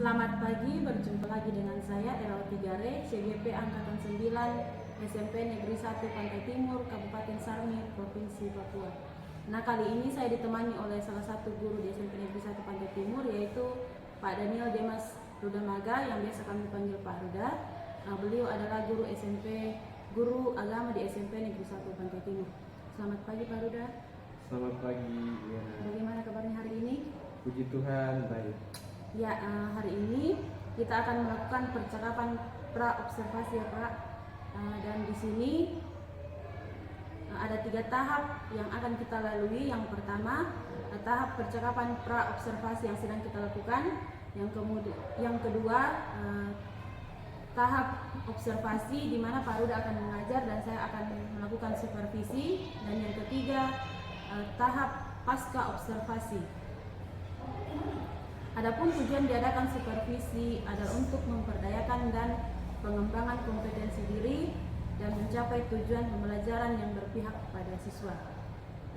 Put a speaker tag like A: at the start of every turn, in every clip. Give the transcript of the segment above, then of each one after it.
A: Selamat pagi, berjumpa lagi dengan saya Erawati Gare, CGP Angkatan 9, SMP Negeri 1 Pantai Timur, Kabupaten Sarmi, Provinsi Papua. Nah, kali ini saya ditemani oleh salah satu guru di SMP Negeri 1 Pantai Timur, yaitu Pak Daniel Demas Rudamaga, yang biasa kami panggil Pak Ruda. Beliau adalah guru agama di SMP Negeri 1 Pantai Timur. Selamat pagi Pak Ruda.
B: Selamat pagi. Ya.
A: Bagaimana kabarnya hari ini?
B: Puji Tuhan, baik.
A: Ya, hari ini kita akan melakukan percakapan pra-observasi ya Pak. Dan di sini ada 3 tahap yang akan kita lalui. Yang pertama, tahap percakapan pra-observasi yang sedang kita lakukan. Yang kedua, tahap observasi di mana Pak Ruda akan mengajar dan saya akan melakukan supervisi. Dan yang ketiga, tahap pasca observasi. Adapun tujuan diadakan supervisi adalah untuk memperdayakan dan pengembangan kompetensi diri dan mencapai tujuan pembelajaran yang berpihak kepada siswa.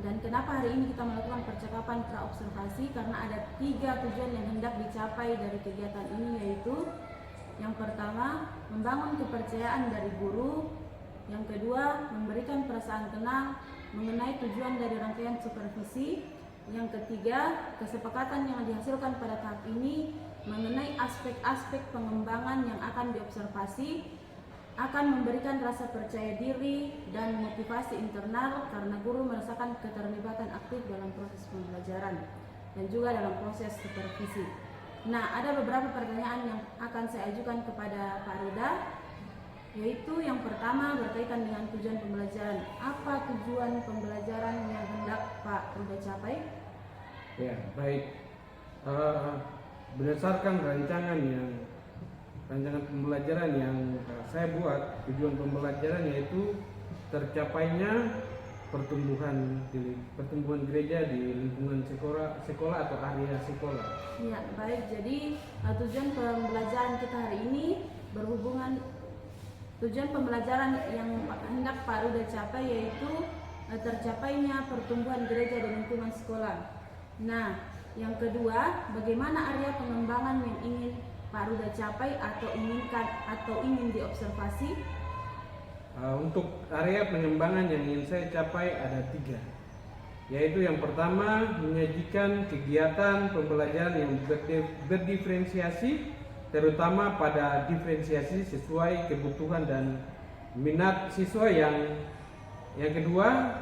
A: Dan kenapa hari ini kita melakukan percakapan pra-observasi? Karena ada 3 tujuan yang hendak dicapai dari kegiatan ini, yaitu yang pertama, membangun kepercayaan dari guru. Yang kedua, memberikan perasaan tenang mengenai tujuan dari rangkaian supervisi. Yang ketiga, kesepakatan yang dihasilkan pada tahap ini mengenai aspek-aspek pengembangan yang akan diobservasi akan memberikan rasa percaya diri dan motivasi internal karena guru merasakan keterlibatan aktif dalam proses pembelajaran dan juga dalam proses supervisi. Nah, ada beberapa pertanyaan yang akan saya ajukan kepada Pak Ruda, yaitu yang pertama berkaitan dengan tujuan pembelajaran. Apa tujuan pembelajaran yang hendak Pak Ruda capai?
B: Ya, baik. Berdasarkan rancangan pembelajaran yang saya buat, tujuan pembelajaran yaitu tercapainya pertumbuhan gereja di lingkungan sekolah atau area sekolah.
A: Ya, baik. Jadi tujuan pembelajaran kita hari ini berhubungan tujuan pembelajaran yang hendak Pak Ruda capai yaitu tercapainya pertumbuhan gereja di lingkungan sekolah. Nah, yang kedua, bagaimana area pengembangan yang ingin Pak Ruda capai atau ingin diobservasi?
B: Untuk area pengembangan yang ingin saya capai ada 3, yaitu yang pertama, menyajikan kegiatan pembelajaran yang berdiferensiasi, terutama pada diferensiasi sesuai kebutuhan dan minat siswa. Yang kedua,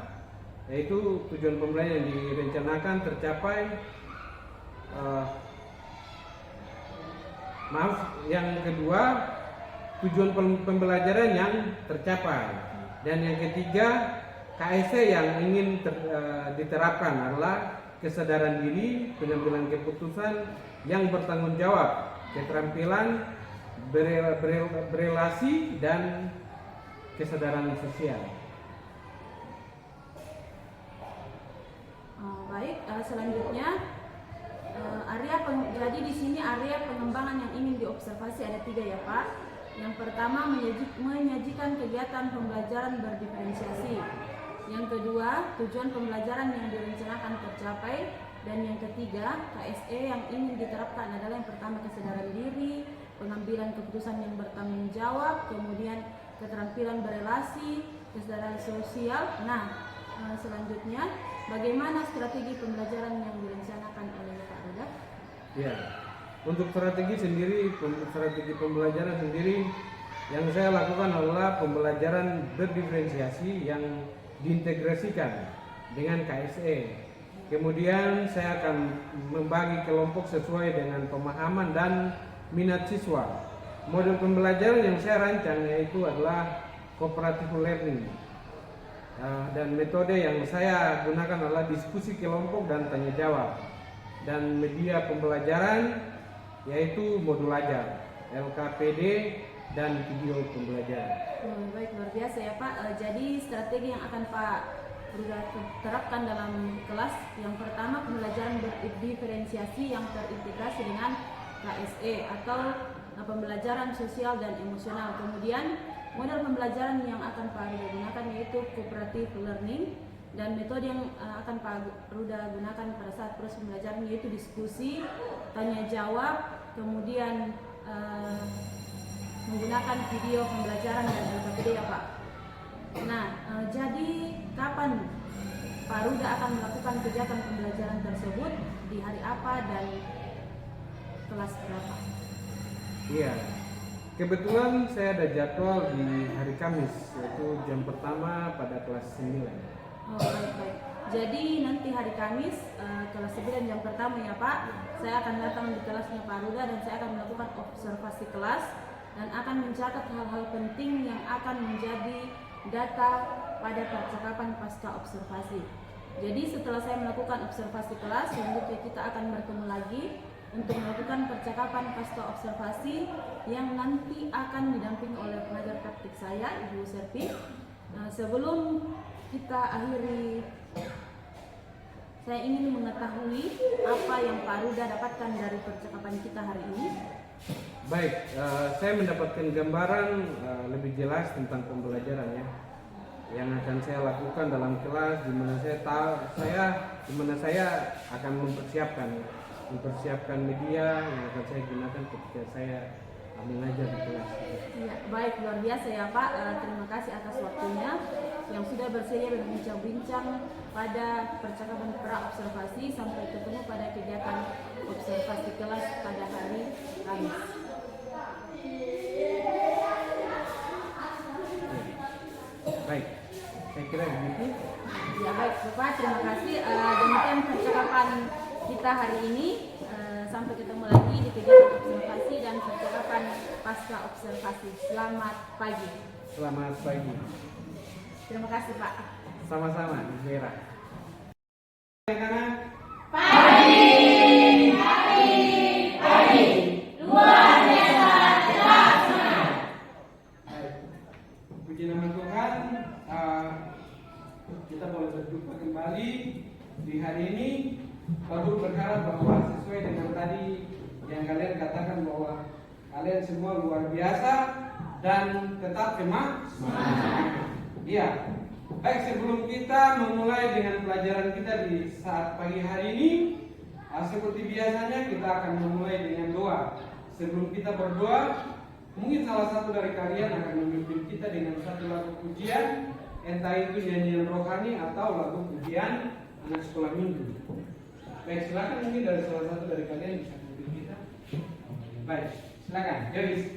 B: yaitu tujuan pembelajaran yang direncanakan tercapai yang kedua, tujuan pembelajaran yang tercapai. Dan yang ketiga, KSE yang ingin diterapkan adalah kesadaran diri, pengambilan keputusan yang bertanggung jawab, keterampilan berelasi, dan kesadaran sosial.
A: Baik, selanjutnya jadi di sini area pengembangan yang ingin diobservasi ada 3 ya Pak. Yang pertama, menyajikan kegiatan pembelajaran berdiferensiasi. Yang kedua, tujuan pembelajaran yang direncanakan tercapai. Dan yang ketiga, KSE yang ingin diterapkan adalah yang pertama, kesadaran diri, pengambilan keputusan yang bertanggung jawab, kemudian keterampilan berelasi, kesadaran sosial. Nah, selanjutnya, bagaimana strategi pembelajaran yang direncanakan oleh Pak Ruda?
B: Ya, untuk strategi pembelajaran sendiri yang saya lakukan adalah pembelajaran berdiferensiasi yang diintegrasikan dengan KSE. Kemudian saya akan membagi kelompok sesuai dengan pemahaman dan minat siswa. Model pembelajaran yang saya rancang yaitu adalah cooperative learning. Dan metode yang saya gunakan adalah diskusi kelompok dan tanya jawab. Dan media pembelajaran yaitu modul ajar, LKPD, dan video pembelajaran.
A: Baik, luar biasa ya Pak. Jadi strategi yang akan Pak Ruda terapkan dalam kelas, yang pertama, pembelajaran berdiferensiasi yang terintegrasi dengan KSE atau pembelajaran sosial dan emosional. Kemudian model pembelajaran yang akan Pak Ruda gunakan yaitu cooperative learning, dan metode yang akan Pak Ruda gunakan pada saat proses pembelajaran yaitu diskusi, tanya jawab, kemudian menggunakan video pembelajaran dan LKPD ya Pak. Nah, jadi kapan Pak Ruda akan melakukan kegiatan pembelajaran tersebut, di hari apa dan kelas berapa?
B: Iya, kebetulan saya ada jadwal di hari Kamis, yaitu jam pertama pada kelas 9.
A: Oh, baik. Jadi nanti hari Kamis kelas 9 jam pertama ya Pak, saya akan datang di kelasnya Pak Ruda dan saya akan melakukan observasi kelas dan akan mencatat hal-hal penting yang akan menjadi data pada percakapan pasca observasi. Jadi setelah saya melakukan observasi kelas, selanjutnya kita akan bertemu lagi untuk melakukan percakapan pasca observasi yang nanti akan didampingi oleh pengajar praktik saya, Ibu Serpi. Sebelum kita akhiri, saya ingin mengetahui apa yang Pak Ruda dapatkan dari percakapan kita hari ini.
B: Baik, saya mendapatkan gambaran lebih jelas tentang pembelajaran ya, yang akan saya lakukan dalam kelas, di mana saya akan mempersiapkan media yang akan saya gunakan ketika saya mengajar di kelas.
A: Ya, baik, luar biasa ya Pak. Terima kasih atas waktunya yang sudah bersedia berbincang-bincang pada percakapan pra observasi. Sampai ketemu pada kegiatan observasi kelas pada hari Kamis.
B: Baik, saya kira begitu.
A: Ya baik Bapak, terima kasih. Demikian percakapan kita hari ini. Sampai ketemu lagi di kegiatan observasi dan percakapan pasca observasi. Selamat pagi.
B: Selamat pagi.
A: Terima kasih Pak.
B: Sama-sama, Vera.
C: Luar biasa jelas.
B: Puji nama Tuhan, kita boleh berjumpa kembali di hari ini. Baru berharap bahwa sesuai dengan tadi yang kalian katakan bahwa kalian semua luar biasa dan tetap semangat. Iya. Baik, sebelum kita memulai dengan pelajaran kita di saat pagi hari ini, seperti biasanya kita akan memulai dengan doa. Sebelum kita berdoa, mungkin salah satu dari kalian akan memimpin kita dengan satu lagu pujian, entah itu nyanyian rohani atau lagu pujian anak sekolah minggu. Baik, silakan, mungkin dari salah satu dari kalian bisa memimpin kita. Baik, silakan, Joyce.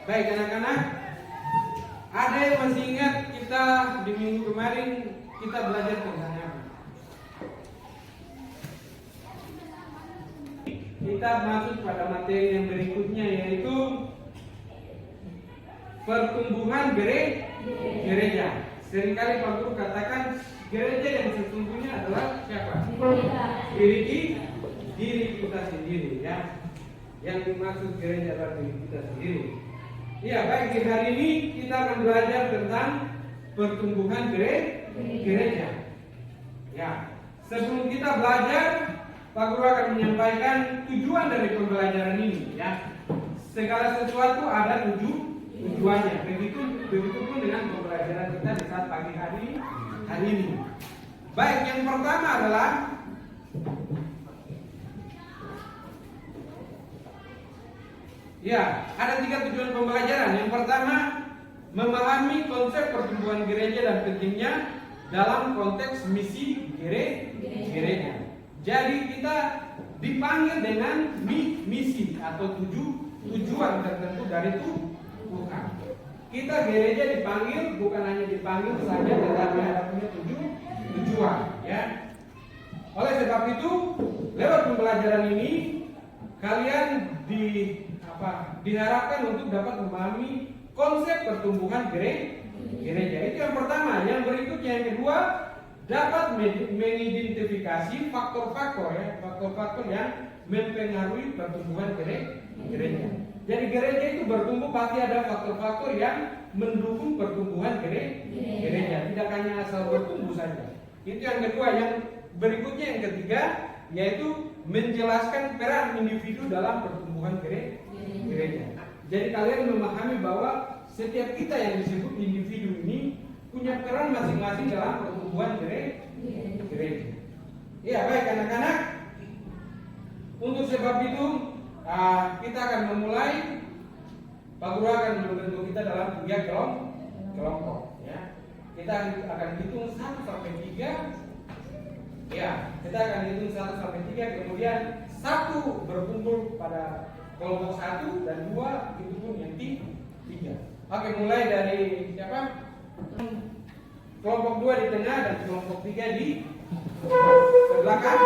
B: Baik anak-anak, ada yang masih ingat kita di minggu kemarin kita belajar tentang apa? Kita masuk pada materi yang berikutnya, yaitu pertumbuhan gereja. Seringkali Pak Guru katakan gereja yang sesungguhnya adalah siapa? Diri kita sendiri ya. Yang dimaksud gereja adalah diri kita sendiri. Iya, baik, di hari ini kita akan belajar tentang pertumbuhan gereja. Ya, sebelum kita belajar, Pak Guru akan menyampaikan tujuan dari pembelajaran ini. Ya, segala sesuatu ada tujuannya. Begitupun dengan pembelajaran kita di saat pagi hari ini. Baik, yang pertama adalah ya, ada 3 tujuan pembelajaran. Yang pertama, memahami konsep pertumbuhan gereja dan pentingnya dalam konteks misi gereja. Jadi kita dipanggil dengan misi atau tujuan tertentu dari Tuhan. Kita gereja dipanggil bukan hanya dipanggil saja, tetapi ada punya tujuan. Ya. Oleh sebab itu, lewat pembelajaran ini kalian diharapkan untuk dapat memahami konsep pertumbuhan gereja. Itu yang pertama. Yang berikutnya, yang kedua, dapat mengidentifikasi faktor-faktor yang mempengaruhi pertumbuhan gereja. Jadi gereja itu bertumbuh pasti ada faktor-faktor yang mendukung pertumbuhan gereja. Tidak hanya asal bertumbuh saja. Itu yang kedua. Yang berikutnya, yang ketiga, yaitu menjelaskan peran individu dalam pertumbuhan gereja. Jadi kalian memahami bahwa setiap kita yang disebut individu ini punya peran masing-masing dalam pertumbuhan gereja. Ya, baik anak-anak. Untuk sebab itu kita akan memulai. Pak Guru akan membentuk kita dalam 3 kelompok. Ya. Kita akan hitung 1 sampai 3. Ya, kita akan hitung 1 sampai 3. Kemudian 1 berkumpul pada kelompok 1 dan 2 itu pun yang 3. Oke, mulai dari siapa? Kelompok 2 di tengah dan kelompok 3 di belakang.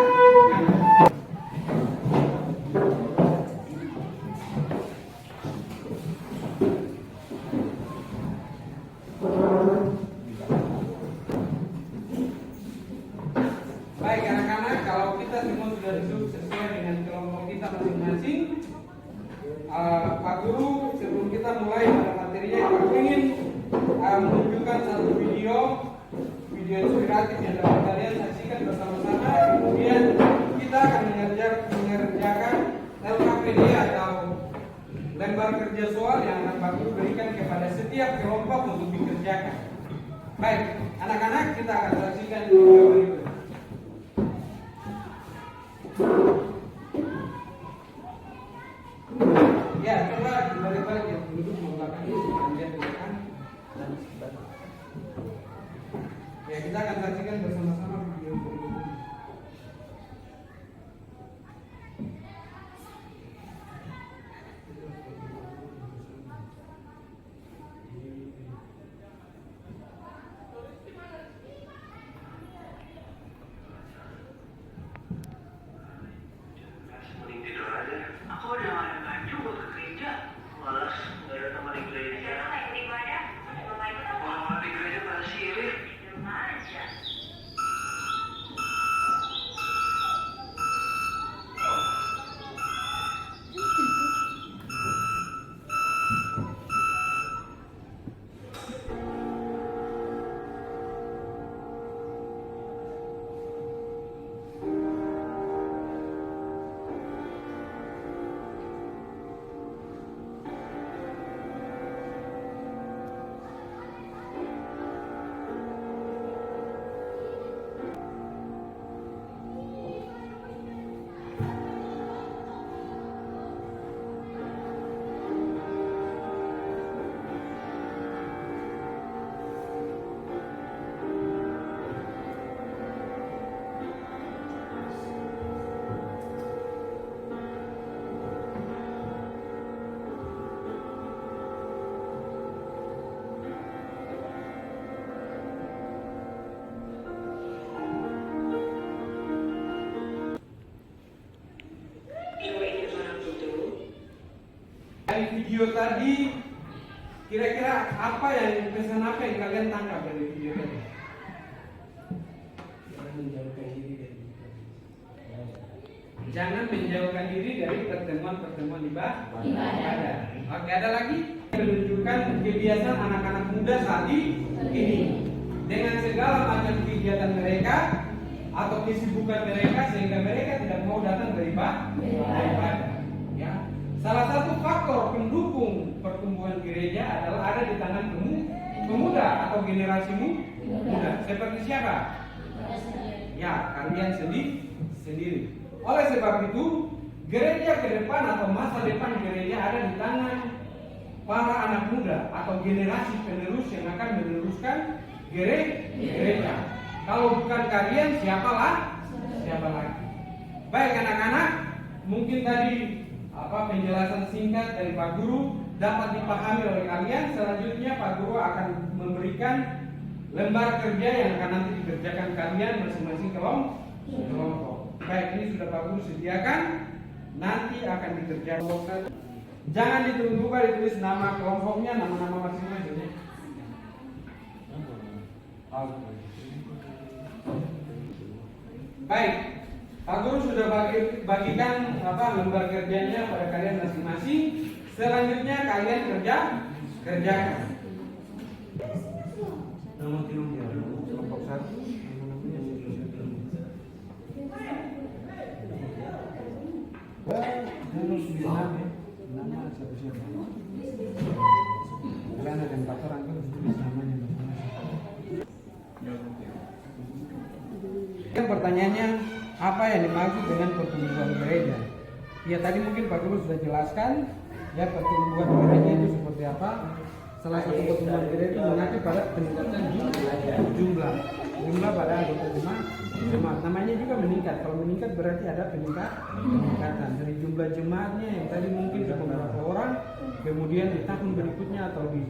B: Baik anak-anak, kalau kita semua sudah duduk sesuai dengan kelompok kita masing-masing, Pak Guru sebelum kita mulai pada materinya, Pak Guru ingin menunjukkan satu video inspiratif yang dapat kalian saksikan bersama-sama. Kemudian kita akan mengerjakan LKPD atau lembar kerja soal yang akan Pak Guru berikan kepada setiap kelompok untuk dikerjakan. Baik, anak-anak, kita akan saksikan video berikut. Ya, coba balik-balik yang duduk di belakang ini, kemudian ke depan dan sebaliknya. Ya, kita akan saksikan bersama-sama video berikut. Dari video tadi, kira-kira pesan apa yang kalian tangkap dari video tadi? Jangan menjauhkan diri dari pertemuan-pertemuan ibadah. Oke, ada lagi? menunjukkan kebiasaan anak-anak muda saat ini dengan segala macam kegiatan mereka atau kesibukan mereka sehingga mereka tidak mau datang daripada. Ya. Salah satu faktor pendukung pertumbuhan gereja adalah ada di tangan pemuda atau generasi muda. Seperti siapa? Ya, kalian sendiri. Oleh sebab itu, gereja ke depan atau masa depan gereja ada di tangan para anak muda atau generasi penerus yang akan meneruskan gereja. Kalau bukan kalian, siapa lagi? Baik anak-anak, mungkin tadi penjelasan singkat dari Pak Guru dapat dipahami oleh kalian. Selanjutnya Pak Guru akan memberikan lembar kerja yang akan nanti dikerjakan kalian masing-masing kelompok. Baik, ini sudah Pak Guru sediakan. Nanti akan dikerjakan. Jangan ditunggu Pak, ditulis nama kelompoknya, nama-nama masing-masing. Baik, Pak Guru sudah bagikan lembar kerjanya pada kalian masing-masing. Selanjutnya kalian kerjakan. Nama timnya kelompok 1. Harus nama siapa-siapa. Karena ada 4 orang kan harus tulis namanya masing-masing. Yang pertanyaannya, apa yang dimaksud dengan pertumbuhan gereja? Ya tadi mungkin Pak Guru sudah jelaskan ya pertumbuhan gereja itu seperti apa. Salah satu pertumbuhan gereja itu mengacu pada peningkatan jumlah pada anggota jemaat. Namanya juga meningkat. Kalau meningkat berarti ada peningkatan dari jumlah jemaatnya yang tadi mungkin beberapa orang, kemudian di tahun berikutnya atau di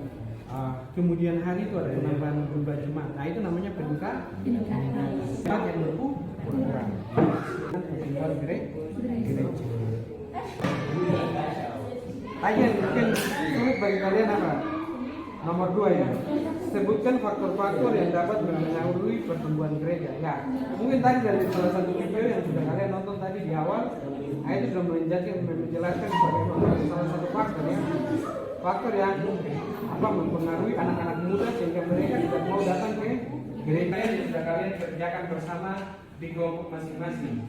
B: kemudian hari itu ada penambahan jumlah jemaat. Nah itu namanya peningkatan yang berkurang. Pertumbuhan gereja. Ayat mungkin sulit bagi kalian apa? Nomor 2 ya. Sebutkan faktor-faktor yang dapat mempengaruhi pertumbuhan gereja. Ya, mungkin tadi dari salah satu video yang sudah kalian nonton tadi di awal, itu sudah menjelaskan bagaimana salah satu faktor ya. Faktor yang mempengaruhi anak-anak muda sehingga mereka tidak mau datang ke gereja yang sudah kalian kerjakan bersama di kelompok masing-masing.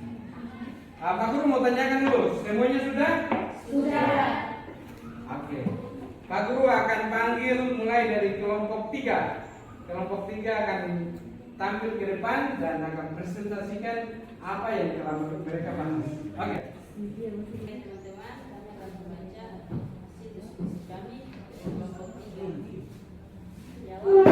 B: Pak Guru mau tanyakan dulu, semuanya sudah?
C: Sudah.
B: Oke. Pak Guru akan panggil mulai dari kelompok 3. Kelompok 3 akan tampil ke depan dan akan presentasikan apa yang telah mereka bahas. Oke.
A: Teman-teman, kami akan membaca situs kami kelompok 3. Jawab.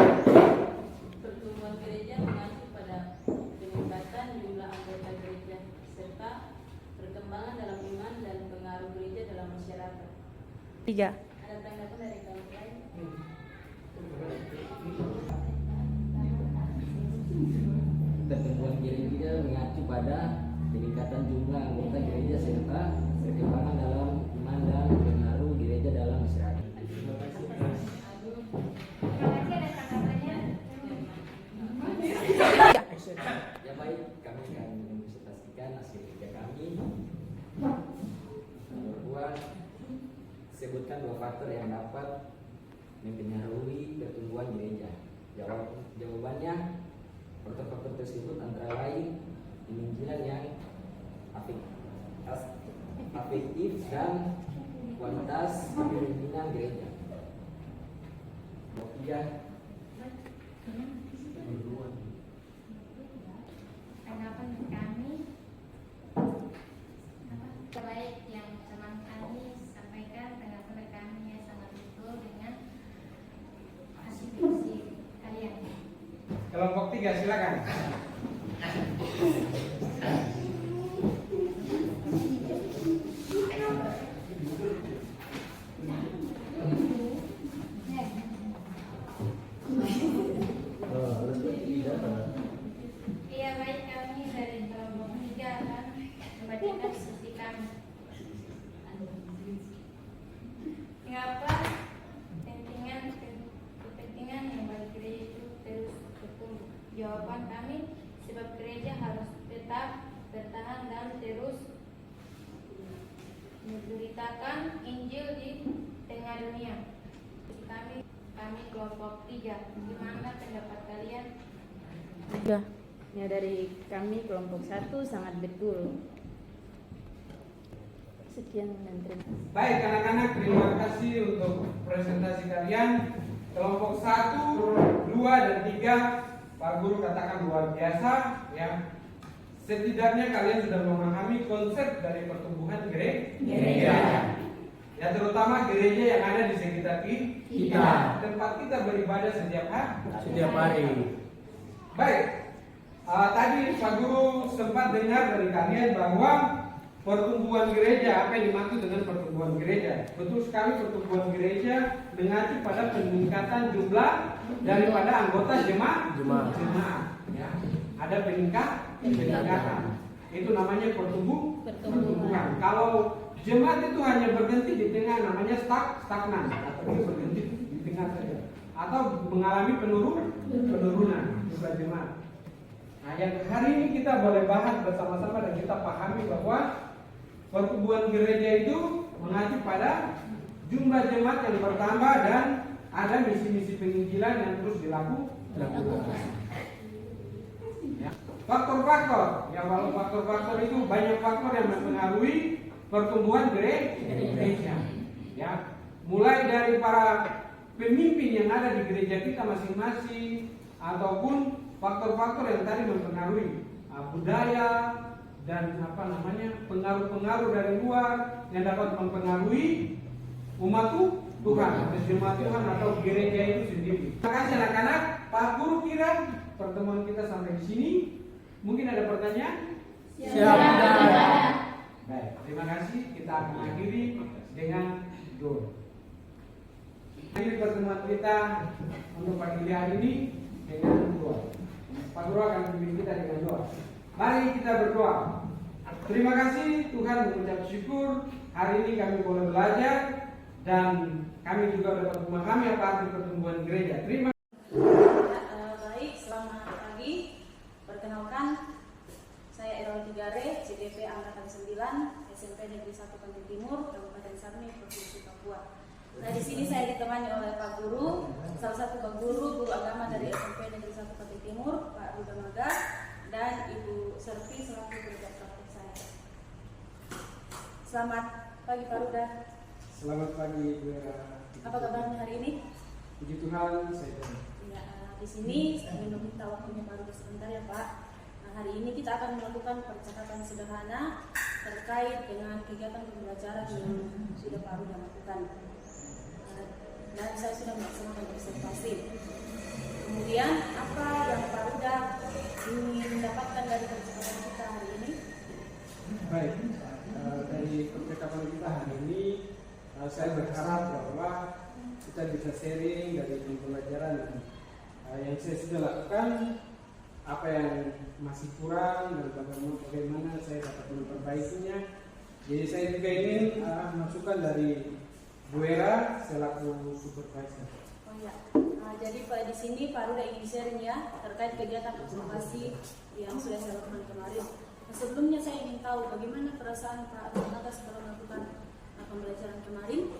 A: Pertumbuhan gereja mengacu pada peningkatan jumlah anggota gereja serta perkembangan dalam iman dan pengaruh gereja dalam masyarakat.
D: 3.
A: Ada tanggapan dari kamu lain?
E: Pertumbuhan gereja mengacu pada peningkatan jumlah anggota gereja serta perkembangan dalam iman dan pengaruh gereja dalam masyarakat.
C: Terima kasih, ada tanggapannya?
E: Ya baik, kami akan mempresentasikan hasil kerja kami. Nomor 2, sebutkan 2 faktor yang dapat mempengaruhi pertumbuhan gereja. Jawabannya, faktor-faktor tersebut antara lain penginjilan yang afektif dan kualitas kepemimpinan gereja. Nomor 3,
C: Tanggapan kami baik yang teman kami sampaikan, tanggapan kami yang sangat betul dengan hasil diskusi kalian.
B: Kelompok 3 silakan.
C: Iya baik, kami dari kelompok 3 akan membacakan diskusi kami. Mengapa kepentingan yang bagi gereja itu terus bertumbuh? Jawaban kami, sebab gereja harus tetap bertahan dan terus memberitakan Injil di tengah dunia. kami kelompok 3. Gimana pendapat kalian?
A: Ya, dari kami kelompok 1 sangat betul. Sekian dan terima kasih.
B: Baik anak-anak, terima kasih untuk presentasi kalian. Kelompok 1, 2, dan 3 Pak Guru katakan luar biasa ya. Setidaknya kalian sudah memahami konsep dari pertumbuhan gereja. Ya, terutama gereja yang ada di sekitar kita. Tempat kita beribadah setiap hari. Baik. Tadi Pak Guru sempat dengar dari kalian bahwa pertumbuhan gereja, apa yang dimaksud dengan pertumbuhan gereja? Betul sekali, pertumbuhan gereja mengacu pada peningkatan jumlah daripada anggota jemaat. Ya. Ada peningkatan. Itu namanya pertumbuhan. Kalau jemaat itu hanya berhenti di tengah, namanya stagnan atau berhenti di tengah saja, atau mengalami penurunan jumlah jemaat. Nah, yang hari ini kita boleh bahas bersama-sama dan kita pahami bahwa pertumbuhan gereja itu mengacu pada jumlah jemaat yang bertambah dan ada misi-misi penginjilan yang terus dilakukan. Ya. Faktor-faktor, ya kalau faktor-faktor itu banyak faktor yang mempengaruhi pertumbuhan gereja. Ya, mulai dari para pemimpin yang ada di gereja kita masing-masing, ataupun faktor-faktor yang tadi mempengaruhi budaya dan pengaruh-pengaruh dari luar yang dapat mempengaruhi umat Tuhan, jemaat Tuhan atau gereja itu sendiri. Terima kasih anak-anak. Pak Guru kira pertemuan kita sampai di sini. Mungkin ada pertanyaan?
A: Siap.
B: Baik, terima kasih. Kita akan akhiri dengan doa. Akhir pertemuan kita untuk pagi hari ini dengan doa. Pak Guru akan membimbing kita dengan doa. Mari kita berdoa. Terima kasih Tuhan, mengucap syukur hari ini kami boleh belajar dan kami juga dapat memahami apa arti pertumbuhan gereja. Terima
A: Baik, selamat pagi. Perkenalkan, saya Erol Tigare, CDP Angkatan 9, SMP Negeri 1 Pantai Timur, Kabupaten Sarni, Provinsi Papua. Nah, di sini saya ditemani oleh Pak Guru, salah satu Pak Guru agama dari SMP Negeri 1 Pantai Timur, Pak Ruda Maga, dan Ibu Servi selaku guru praktek saya. Selamat pagi Pak Ruda.
B: Selamat pagi Bu Era.
A: Apa kabarnya hari ini?
B: Puji Tuhan, saya
A: Ya, di sini saya minta waktunya Pak Ruda sebentar ya Pak. Nah, hari ini kita akan melakukan percakapan sederhana terkait dengan kegiatan pembelajaran yang sudah Pak Ruda lakukan. Dan saya sudah melaksanakan observasi. Kemudian apa yang Pak Ruda ingin mendapatkan dari percakapan kita hari ini?
B: baik. Dari percakapan kita hari ini, saya berharap bahwa kita bisa sharing dari pembelajaran yang saya sudah lakukan, apa yang masih kurang dan bagaimana saya dapat memperbaikinya. Jadi saya juga ingin masukan dari Bu Era selaku supervisor.
A: Oh ya, jadi Pak di sini Pak Ruda ingin sharing ya terkait kegiatan observasi yang sudah saya lakukan kemarin. Sebelumnya saya ingin tahu bagaimana perasaan Pak Ruda setelah melakukan pembelajaran kemarin.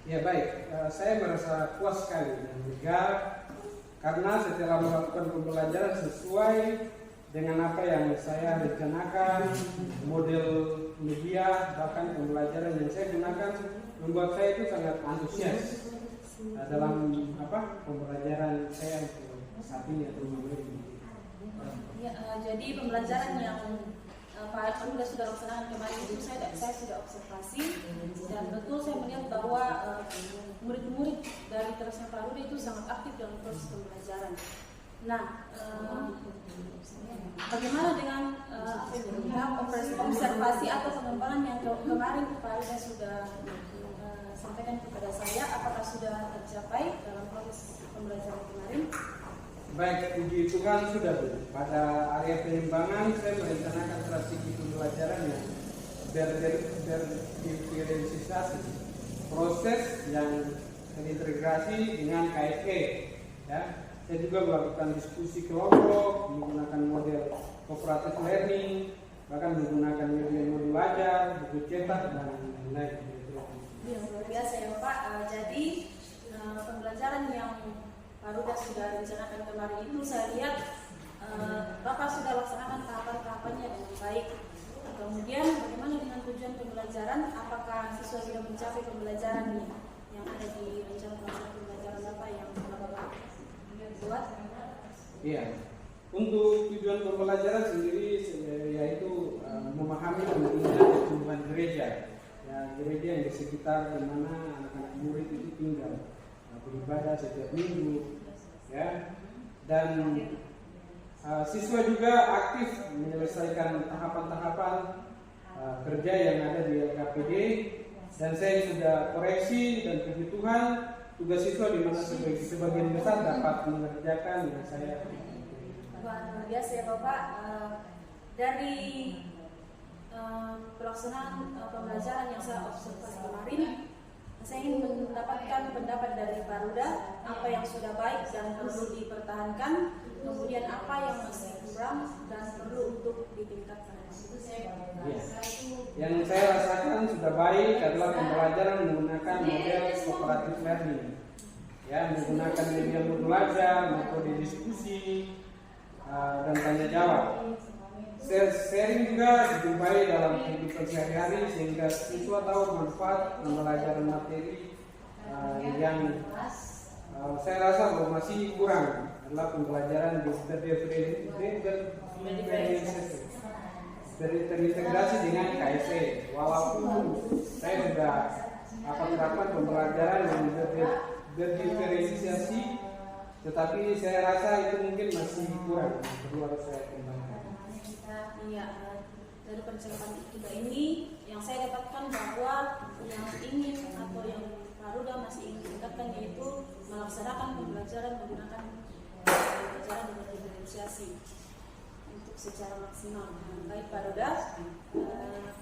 B: Ya baik, saya merasa puas sekali dan lega karena setelah melakukan pembelajaran sesuai dengan apa yang saya rencanakan, model media bahkan pembelajaran yang saya gunakan membuat saya itu sangat antusias dalam pembelajaran saya saat ini atau ini.
A: Ya, jadi pembelajaran yang Pak Ruda sudah laksanakan kemarin itu saya sudah observasi dan betul saya melihat bahwa murid-murid dari kelasnya Pak Ruda itu sangat aktif dalam proses pembelajaran. Nah, bagaimana dengan observasi atau pengembangan yang kemarin Pak Ruda sudah sampaikan kepada saya, apakah sudah tercapai dalam proses pembelajaran kemarin?
B: Baik, puji Tuhan sudah Bu. Pada area pengembangan saya merencanakan strategi pembelajaran yang berdiferensiasi, proses yang terintegrasi dengan KFE. Ya, saya juga melakukan diskusi kelompok, menggunakan model cooperative learning, bahkan menggunakan media modul belajar, buku cetak dan lain-lain.
A: Ya, luar biasa ya Pak. Jadi pembelajaran yang Paruda sudah rencanakan kemarin itu saya lihat Bapak sudah laksanakan tahapan-tahapannya dengan baik. Kemudian bagaimana dengan tujuan pembelajaran? Apakah siswa sudah mencapai pembelajaran yang ada di rencana pembelajaran Bapak yang Bapak buat?
B: Iya. Untuk tujuan pembelajaran sendiri yaitu memahami pentingnya pertumbuhan gereja. Ya, gereja yang di sekitar di mana anak-anak murid itu tinggal, beribadah setiap minggu, ya. Dan siswa juga aktif menyelesaikan tahapan-tahapan kerja yang ada di LKPD, dan saya sudah koreksi dan puji Tuhan tugas siswa di mana sebagian besar dapat mengerjakan yang saya.
A: Luar biasa ya Bapak. Dari pelaksanaan pembelajaran yang saya observasi kemarin, saya ingin mendapatkan pendapat dari Paruda apa yang sudah baik dan perlu dipertahankan, kemudian apa yang masih kurang dan perlu untuk ditingkatkan.
B: Ya. Yang saya rasakan sudah baik adalah pembelajaran menggunakan model cooperative learning, ya, menggunakan media belajar, metode diskusi, dan tanya jawab. Sharing juga dijumpai dalam kehidupan sehari-hari sehingga siswa tahu manfaat pembelajaran materi yang saya rasa bahwa masih kurang adalah pembelajaran terintegrasi dengan KSE. Walaupun saya sudah terapkan pembelajaran yang berdiferensiasi, tetapi saya rasa itu mungkin masih kurang, perlu harus saya kembangkan.
A: Iya, dari percakapan kita ini yang saya dapatkan bahwa yang ingin atau yang Paruda masih ingin tingkatkan yaitu melaksanakan pembelajaran menggunakan pembelajaran dengan diferensiasi untuk secara maksimal. Baik Paruda,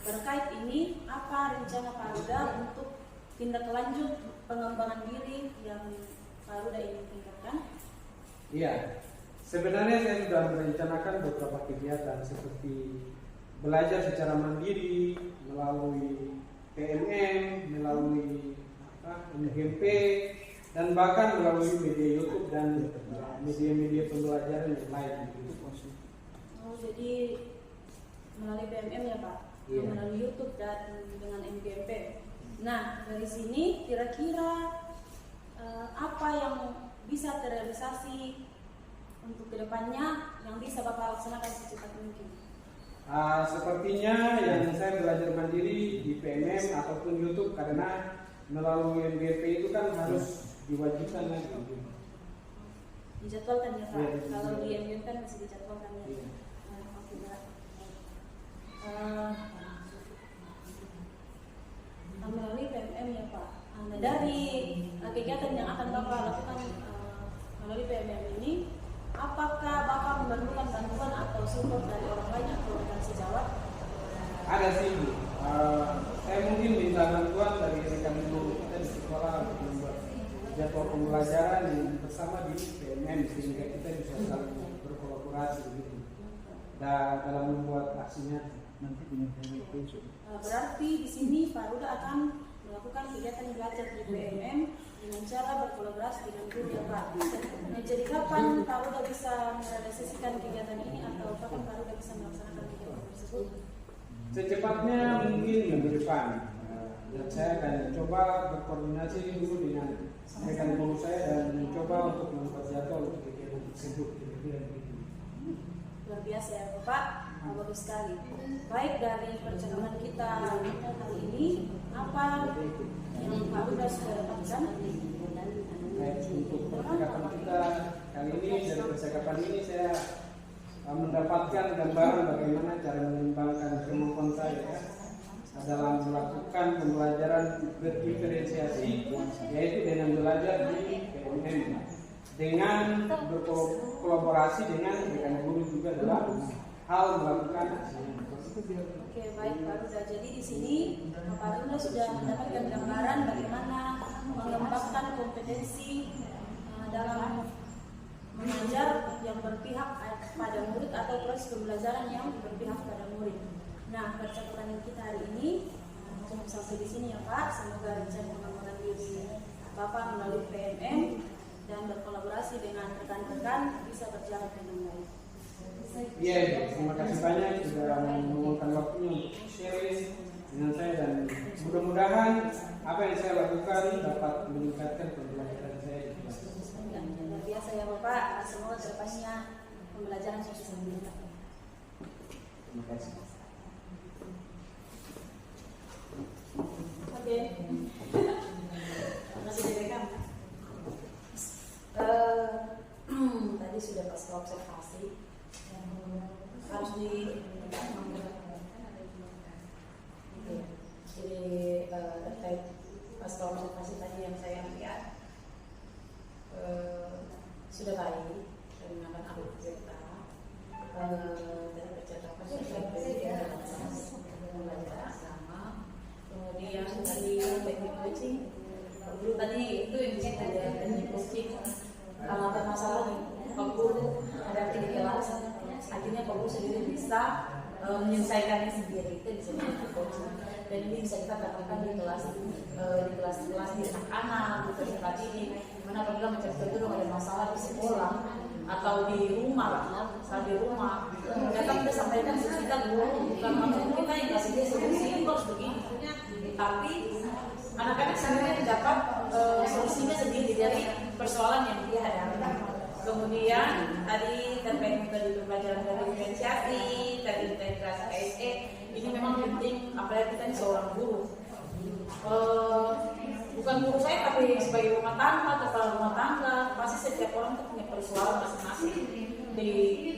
A: terkait ini apa rencana Paruda untuk tindak lanjut pengembangan diri yang Paruda ingin tingkatkan?
B: Iya. Sebenarnya saya sudah merencanakan beberapa kegiatan seperti belajar secara mandiri melalui PMM, melalui MGMP, dan bahkan melalui media YouTube dan media-media pembelajaran yang lain.
A: Oh, jadi melalui PMM ya Pak,
B: Iya.
A: melalui YouTube dan dengan MGMP. Nah dari sini kira-kira apa yang bisa terrealisasi untuk kedepannya yang bisa Bapak laksanakan secepat mungkin?
B: Sepertinya yang saya belajar mandiri di PMM ataupun YouTube, karena melalui MGP itu kan harus diwajibkan lagi.
A: Dijadwalkan ya Pak?
B: Iya,
A: Kalau di
B: iya.
A: MGM kan masih dijadwalkan ya?
B: Iya.
A: Oke, Pak. Melalui PMM ya Pak. Nah, dari kegiatan yang akan Bapak lakukan melalui PMM ini, apakah Bapak memerlukan bantuan atau support dari orang lain atau rekan sejawat?
B: Ada sih, Bu. Saya mungkin minta bantuan dari rekan guru kita di sekolah untuk membuat jadwal pembelajaran yang bersama di PMM sehingga kita bisa saling berkolaborasi begitu. Dan dalam membuat aksinya nanti punya
A: Berarti di sini Paruda akan melakukan kegiatan belajar di PMM dengan cara berkolaborasi dengan guru ya Pak. Nah, jadi kapan Paruda bisa merealisasikan kegiatan ini atau kapan Paruda bisa melaksanakan kegiatan tersebut?
B: secepatnya mungkin minggu depan. Dan saya akan coba berkoordinasi dulu dengan rekan guru saya dan mencoba untuk membuat jadwal untuk kegiatan tersebut.
A: Luar biasa ya Bapak, bagus sekali. Baik, dari percakapan kita hari ini, apa yang Paruda sudah dapatkan?
B: Baik, untuk percakapan kita kali ini, dari percakapan ini saya mendapatkan gambaran bagaimana cara mengembangkan kemampuan saya dalam melakukan pembelajaran berdiferensiasi, yaitu dengan belajar di PMM dengan berkolaborasi dengan rekan guru juga dalam hal melakukan aksi.
A: Oke, baik Paruda. Jadi di sini Paruda sudah mendapatkan gambaran bagaimana mengembangkan kompetensi dalam mengajar yang berpihak pada murid atau proses pembelajaran yang berpihak pada murid. Nah, percakapan kita hari ini cukup sampai di sini ya Pak. Semoga rencana pengembangan diri Bapak melalui PMM dan berkolaborasi dengan rekan-rekan bisa berjalan dengan baik.
B: Iya, Ibu. Terima kasih banyak sudah meluangkan waktunya untuk sharing dengan saya, dan mudah-mudahan apa yang saya lakukan dapat meningkatkan pembelajaran saya di kelas.
A: Ya, luar biasa ya Bapak, semoga kedepannya pembelajaran sukses meningkat.
B: Terima kasih.
A: Oke. Masih direkam. Tadi sudah pasca observasi harus di jadi terkait pasca observasi tadi yang saya lihat sudah baik dan menggunakan alur cerita dan percakapan terkait pembelajaran agama. Kemudian tadi teknik coaching, dulu tadi itu yang kita ada teknik coaching. Kalau ada masalah nih, Pak Guru ada di kelas, akhirnya Pak Guru sendiri bisa menyelesaikannya sendiri, itu bisa menjadi coaching. Dan ini bisa kita dapatkan di kelas di anak-anak, di peserta didik. Dimana apabila macam itu ada masalah di sekolah atau di rumah, saat di rumah, datang kita sampaikan kita bukan maksud kita yang kasih dia solusi ini harus begini, tapi anak-anak sendiri dapat solusinya sendiri dari persoalan yang dia hadapi. Kemudian tadi terkait metode pembelajaran diferensiasi, tadi integrasi KSE, ini memang penting, apalagi kita ini seorang guru. Bukan guru saya, tapi sebagai rumah tangga, kepala rumah tangga, pasti setiap orang itu punya persoalan masing-masing.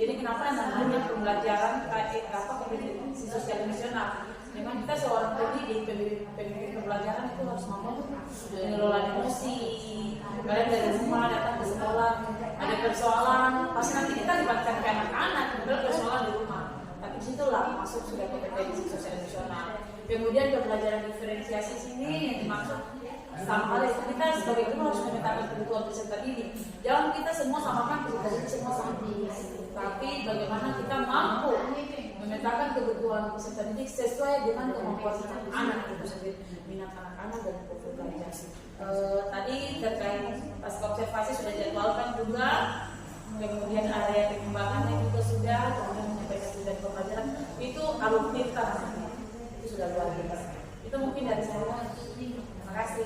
A: Jadi kenapa namanya pembelajaran kompetensi sosial emosional? Memang kita seorang pendidik pembelajaran itu harus mampu mengelola emosi. Kalian dari rumah datang ke sekolah, ada persoalan, pasti nanti kita dibacakan ke anak-anak, padahal persoalan di rumah. Tapi disitulah masuk sudah kompetensi sosial emosional. Kemudian pembelajaran diferensiasi sini yang dimaksud sama hal itu, kita sebagai guru harus memetakan kebutuhan peserta didik. Jangan kita semua samakan kebutuhan didik semua sama. Tapi bagaimana kita mampu memetakan kebutuhan peserta didik sesuai dengan kemampuan anak itu sendiri, minat anak-anak dan profil belajar. Tadi terkait pasca observasi sudah jadwalkan juga, kemudian area pengembangannya juga sudah, kemudian menyampaikan tujuan pembelajaran itu alur kita namanya, itu sudah luar biasa. Itu mungkin dari saya. Terima kasih.